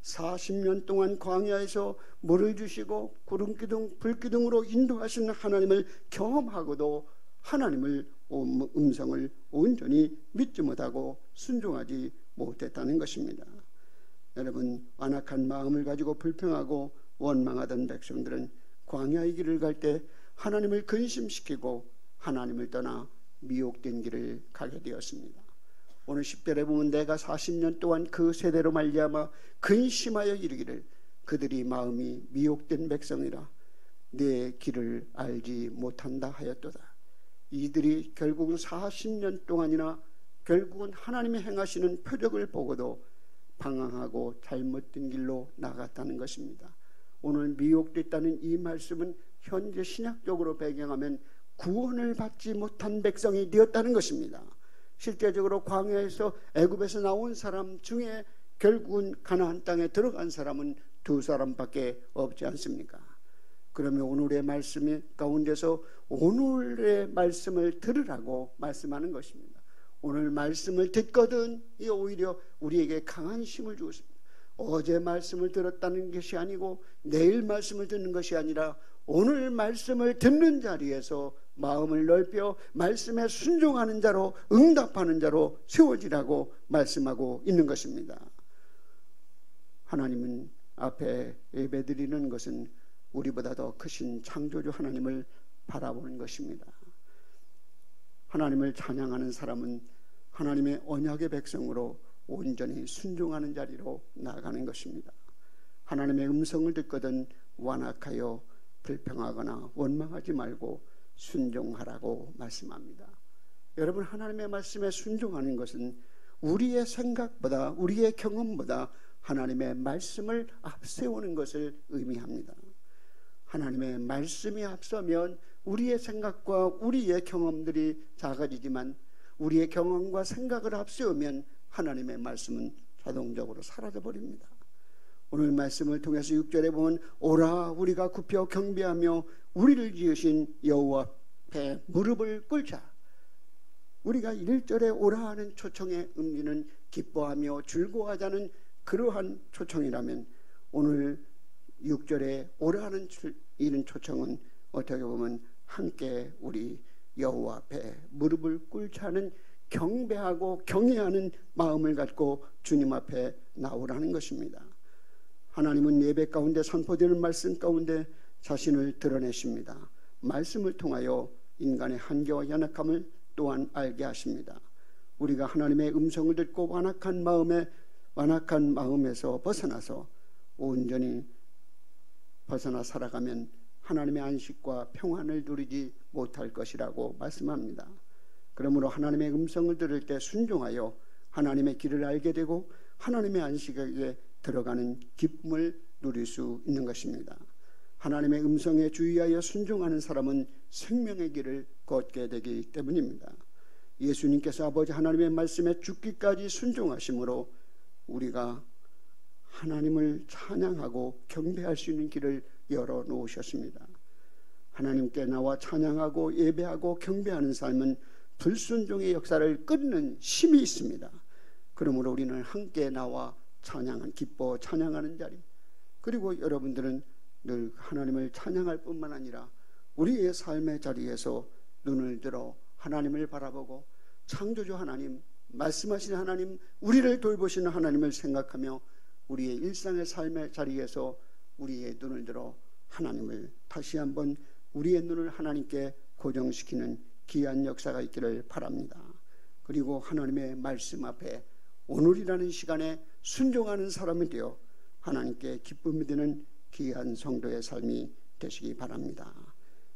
40년 동안 광야에서 물을 주시고 구름기둥 불기둥으로 인도하시는 하나님을 경험하고도 하나님을 음성을 온전히 믿지 못하고 순종하지 못했다는 것입니다. 여러분, 완악한 마음을 가지고 불평하고 원망하던 백성들은 광야의 길을 갈 때 하나님을 근심시키고 하나님을 떠나 미혹된 길을 가게 되었습니다. 오늘 10절에 보면 내가 40년 동안 그 세대로 말미암아 근심하여 이르기를 그들이 마음이 미혹된 백성이라 내 길을 알지 못한다 하였도다. 이들이 결국은 40년 동안이나 결국은 하나님이 행하시는 표적을 보고도 방황하고 잘못된 길로 나갔다는 것입니다. 오늘 미혹됐다는 이 말씀은 현재 신약적으로 배경하면 구원을 받지 못한 백성이 되었다는 것입니다. 실제적으로 광야에서 애굽에서 나온 사람 중에 결국은 가나안 땅에 들어간 사람은 2사람밖에 없지 않습니까? 그러면 오늘의 말씀 가운데서 오늘의 말씀을 들으라고 말씀하는 것입니다. 오늘 말씀을 듣거든 이 오히려 우리에게 강한 힘을 주었습니다. 어제 말씀을 들었다는 것이 아니고 내일 말씀을 듣는 것이 아니라 오늘 말씀을 듣는 자리에서 마음을 넓혀 말씀에 순종하는 자로 응답하는 자로 세워지라고 말씀하고 있는 것입니다. 하나님은 앞에 예배드리는 것은 우리보다 더 크신 창조주 하나님을 바라보는 것입니다. 하나님을 찬양하는 사람은 하나님의 언약의 백성으로 온전히 순종하는 자리로 나아가는 것입니다. 하나님의 음성을 듣거든 완악하여 불평하거나 원망하지 말고 순종하라고 말씀합니다. 여러분, 하나님의 말씀에 순종하는 것은 우리의 생각보다 우리의 경험보다 하나님의 말씀을 앞세우는 것을 의미합니다. 하나님의 말씀이 앞서면 우리의 생각과 우리의 경험들이 작아지지만 우리의 경험과 생각을 앞세우면 하나님의 말씀은 자동적으로 사라져버립니다. 오늘 말씀을 통해서 6절에 보면 오라 우리가 굽혀 경배하며 우리를 지으신 여호와 앞에 무릎을 꿇자. 우리가 1절에 오라 하는 초청의 의미는 기뻐하며 즐거워하자는 그러한 초청이라면 오늘 6절에 오라 하는 이런 초청은 어떻게 보면 함께 우리 여호와 앞에 무릎을 꿇자는 경배하고 경외하는 마음을 갖고 주님 앞에 나오라는 것입니다. 하나님은 예배 가운데 선포되는 말씀 가운데 자신을 드러내십니다. 말씀을 통하여 인간의 한계와 연약함을 또한 알게 하십니다. 우리가 하나님의 음성을 듣고 완악한 마음에서 벗어나서 온전히 벗어나 살아가면 하나님의 안식과 평안을 누리지 못할 것이라고 말씀합니다. 그러므로 하나님의 음성을 들을 때 순종하여 하나님의 길을 알게 되고 하나님의 안식에 들어가는 기쁨을 누릴 수 있는 것입니다. 하나님의 음성에 주의하여 순종하는 사람은 생명의 길을 걷게 되기 때문입니다. 예수님께서 아버지 하나님의 말씀에 죽기까지 순종하심으로 우리가 하나님을 찬양하고 경배할 수 있는 길을 열어놓으셨습니다. 하나님께 나와 찬양하고 예배하고 경배하는 삶은 불순종의 역사를 끊는 힘이 있습니다. 그러므로 우리는 함께 나와 기뻐 찬양하는 자리, 그리고 여러분들은 늘 하나님을 찬양할 뿐만 아니라 우리의 삶의 자리에서 눈을 들어 하나님을 바라보고 창조주 하나님, 말씀하시는 하나님, 우리를 돌보시는 하나님을 생각하며 우리의 일상의 삶의 자리에서 우리의 눈을 들어 하나님을 다시 한번 우리의 눈을 하나님께 고정시키는 귀한 역사가 있기를 바랍니다. 그리고 하나님의 말씀 앞에 오늘이라는 시간에 순종하는 사람이 되어 하나님께 기쁨이 되는 귀한 성도의 삶이 되시기 바랍니다.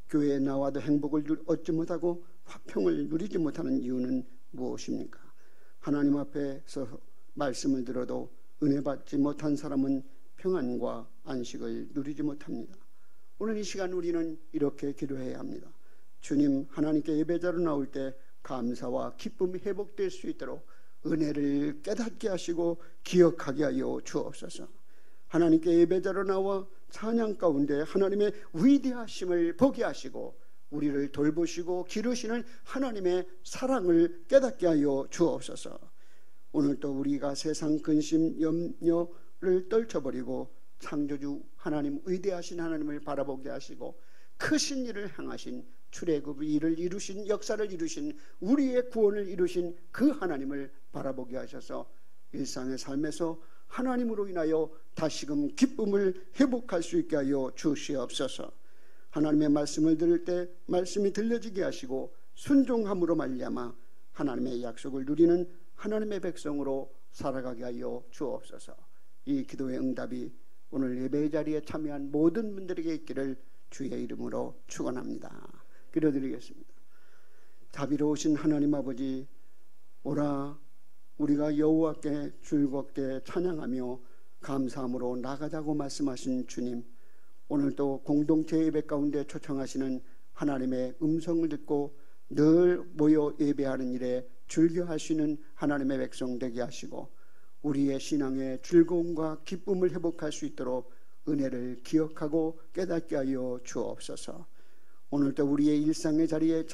교회에 나와도 행복을 얻지 못하고 화평을 누리지 못하는 이유는 무엇입니까? 하나님 앞에서 말씀을 들어도 은혜 받지 못한 사람은 평안과 안식을 누리지 못합니다. 오늘 이 시간 우리는 이렇게 기도해야 합니다. 주님, 하나님께 예배자로 나올 때 감사와 기쁨이 회복될 수 있도록 은혜를 깨닫게 하시고 기억하게 하여 주옵소서. 하나님께 예배자로 나와 찬양 가운데 하나님의 위대하심을 보게 하시고 우리를 돌보시고 기르시는 하나님의 사랑을 깨닫게 하여 주옵소서. 오늘도 우리가 세상 근심 염려를 떨쳐버리고 창조주 하나님, 위대하신 하나님을 바라보게 하시고 크신 일을 행하신 출애굽의 일을 이루신, 역사를 이루신, 우리의 구원을 이루신 그 하나님을 바라보게 하셔서 일상의 삶에서 하나님으로 인하여 다시금 기쁨을 회복할 수 있게 하여 주시옵소서. 하나님의 말씀을 들을 때 말씀이 들려지게 하시고 순종함으로 말미암아 하나님의 약속을 누리는 하나님의 백성으로 살아가게 하여 주옵소서. 이 기도의 응답이 오늘 예배의 자리에 참여한 모든 분들에게 있기를 주의 이름으로 축원합니다. 기도드리겠습니다. 자비로우신 하나님 아버지, 오라 우리가 여호와께 즐겁게 찬양하며 감사함으로 나가자고 말씀하신 주님, 오늘도 공동체 예배 가운데 초청하시는 하나님의 음성을 듣고 늘 모여 예배하는 일에 즐겨하시는 하나님의 백성 되게 하시고 우리의 신앙의 즐거움과 기쁨을 회복할 수 있도록 은혜를 기억하고 깨닫게 하여 주옵소서. 오늘도 우리의 일상의 자리에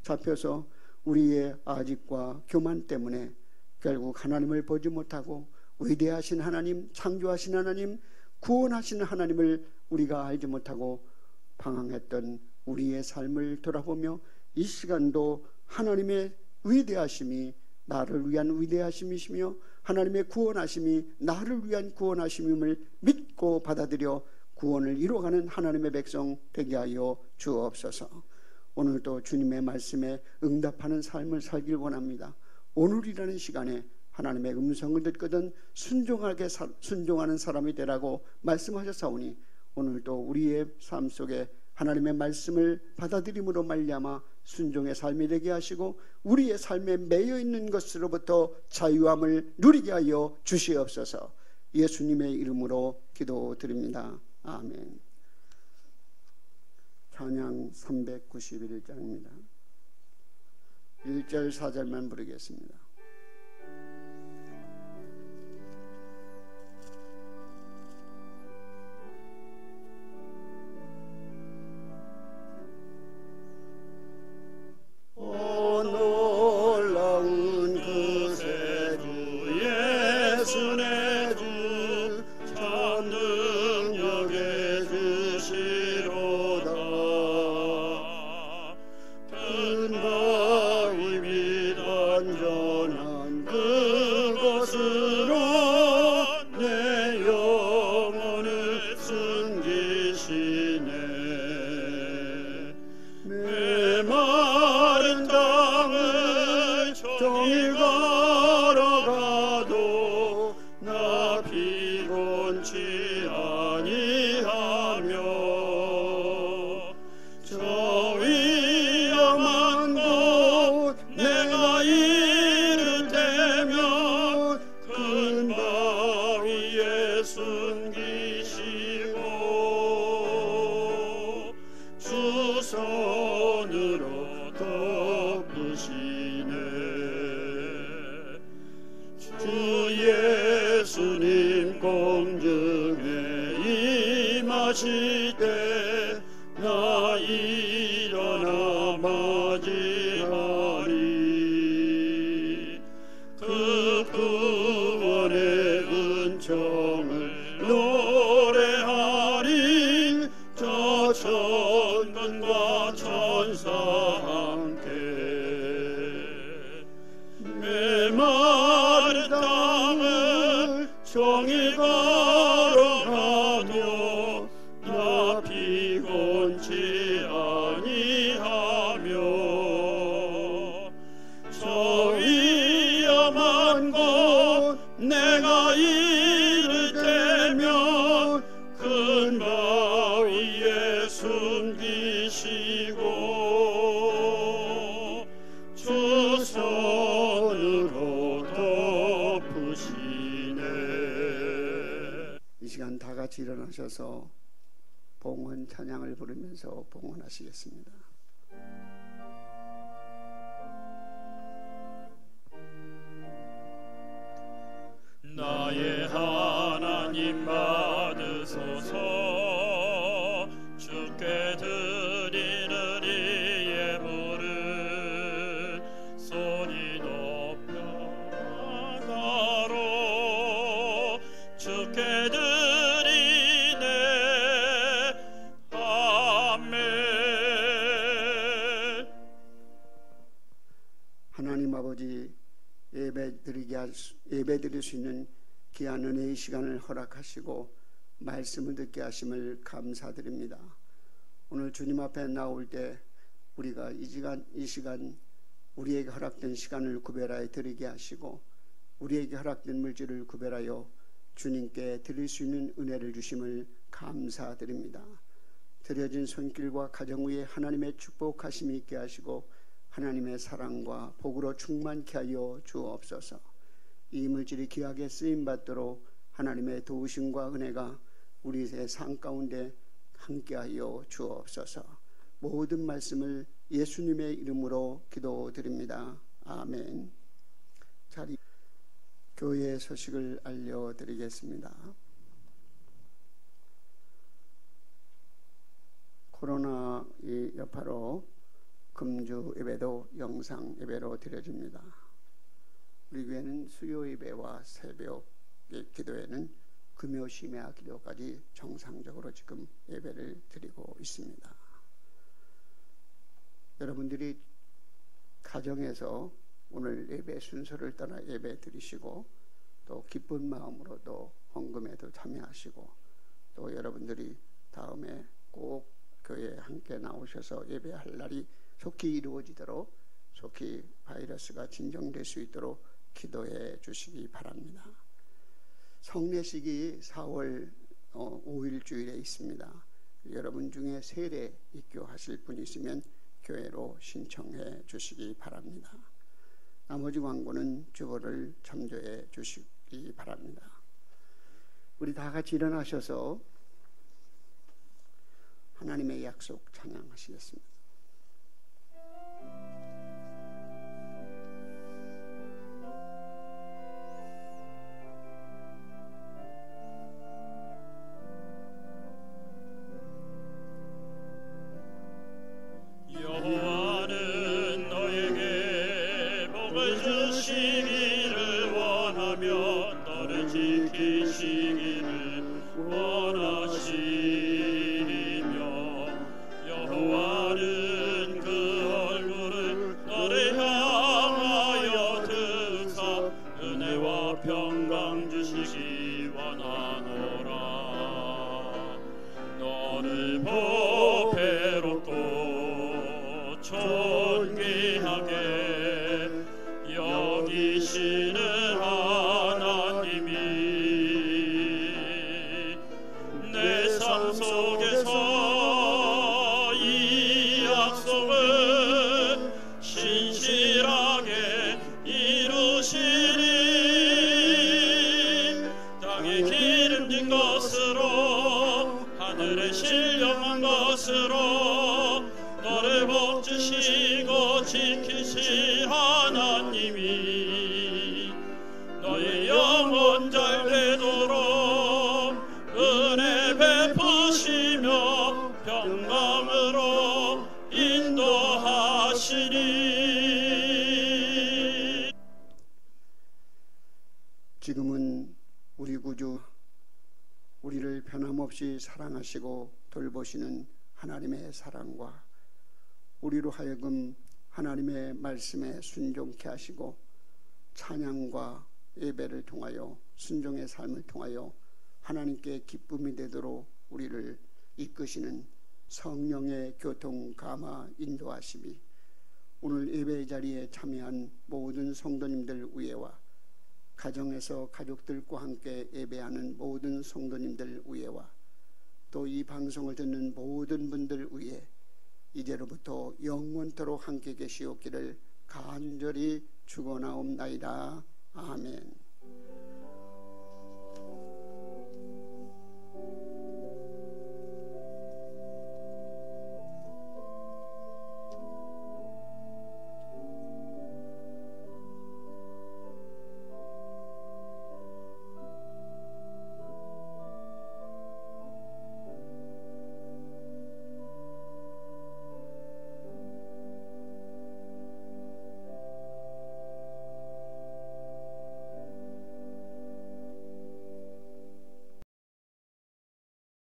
잡혀서 우리의 아집과 교만 때문에 결국 하나님을 보지 못하고 위대하신 하나님, 창조하신 하나님, 구원하시는 하나님을 우리가 알지 못하고 방황했던 우리의 삶을 돌아보며 이 시간도 하나님의 위대하심이 나를 위한 위대하심이시며 하나님의 구원하심이 나를 위한 구원하심임을 믿고 받아들여 구원을 이루어가는 하나님의 백성 되게 하여 주옵소서. 오늘도 주님의 말씀에 응답하는 삶을 살길 원합니다. 오늘이라는 시간에 하나님의 음성을 듣거든 순종하는 사람이 되라고 말씀하셨사오니 오늘도 우리의 삶 속에 하나님의 말씀을 받아들임으로 말미암아 순종의 삶이 되게 하시고 우리의 삶에 매여 있는 것으로부터 자유함을 누리게 하여 주시옵소서. 예수님의 이름으로 기도드립니다. 아멘. 찬양 391장입니다. 1절 4절만 부르겠습니다. 놀라운 그새 주 예수의 주 참 능력의 주시로다. 큰 바위 밑 안전한 그곳으로 내 영혼을 숨기시네. 메마른 땅을 종일 걸어가도 나 피곤치 아니하며 저 위험한 곳 내가 이를 때면 큰 바위에 숨기시고 주 손으로 덮으시네. 주 예수님 공중에 임하실 때 나 일어나 맞이하리. 그 구원의 은총을 노래하리. 저 천군과 천사 함께 메마른 땅을 종일 걸어가도 나 피곤치 아니하며 저 위험한 곳 내가 이를 때면 큰 바위에 숨기 주시네. 이 시간 다 같이 일어나셔서 봉헌 찬양을 부르면서 봉헌하시겠습니다. 나의 하나님 받으소서. 주께 드리는 이 예물을 손이 높여 나가로 주께 드리네. 아멘. 하나님 아버지, 예배 드릴 수 있는 귀한 은혜의 시간을 허락하시고 말씀을 듣게 하심을 감사드립니다. 오늘 주님 앞에 나올 때 우리가 이 시간 우리에게 허락된 시간을 구별하여 드리게 하시고 우리에게 허락된 물질을 구별하여 주님께 드릴 수 있는 은혜를 주심을 감사드립니다. 드려진 손길과 가정 위에 하나님의 축복하심이 있게 하시고 하나님의 사랑과 복으로 충만케 하여 주옵소서. 이 물질이 귀하게 쓰임받도록 하나님의 도우심과 은혜가 우리의 삶 가운데 함께하여 주옵소서. 모든 말씀을 예수님의 이름으로 기도드립니다. 아멘. 자리 교회의 소식을 알려드리겠습니다. 코로나 여파로 금주 예배도 영상 예배로 드려집니다. 우리 교회는 수요 예배와 새벽 기도회는 금요 심야 기도까지 정상적으로 지금 예배를 드리고 있습니다. 여러분들이 가정에서 오늘 예배 순서를 따라 예배 드리시고 또 기쁜 마음으로도 헌금에도 참여하시고 또 여러분들이 다음에 꼭 교회에 함께 나오셔서 예배할 날이 속히 이루어지도록 속히 바이러스가 진정될 수 있도록 기도해 주시기 바랍니다. 성례식이 4월 5일 주일에 있습니다. 여러분 중에 세례 입교하실 분이 있으면 교회로 신청해 주시기 바랍니다. 나머지 광고는 주보를 참조해 주시기 바랍니다. 우리 다 같이 일어나셔서 하나님의 약속 찬양하시겠습니다. 여호와는 너에게 복을 주시기를 원하며 너를 지키시기를 원하시며 여호와는 그 얼굴을 너를 향하여 드사 은혜와 평강 주시기 원하노라. 너를 보배롭고 존귀하게 여기시는 하나님이 내 삶 속에서 이 약속을 신실하게 이루시리. 땅에 기름진 것으로 하늘에 신령한 것으로 너를 복주시고 지키실 하나님이 너의 영혼 잘 되도록 은혜 베푸시며 평강으로 인도하시리. 지금은 우리 구주 우리를 변함없이 사랑하시고 돌보시는 하나님의 사랑과 우리로 하여금 하나님의 말씀에 순종케 하시고 찬양과 예배를 통하여 순종의 삶을 통하여 하나님께 기쁨이 되도록 우리를 이끄시는 성령의 교통 감화 인도하심이 오늘 예배 자리에 참여한 모든 성도님들 위에와 가정에서 가족들과 함께 예배하는 모든 성도님들 위에와 또 이 방송을 듣는 모든 분들 위에 이제로부터 영원토록 함께 계시옵기를 간절히 축원하옵나이다. 아멘.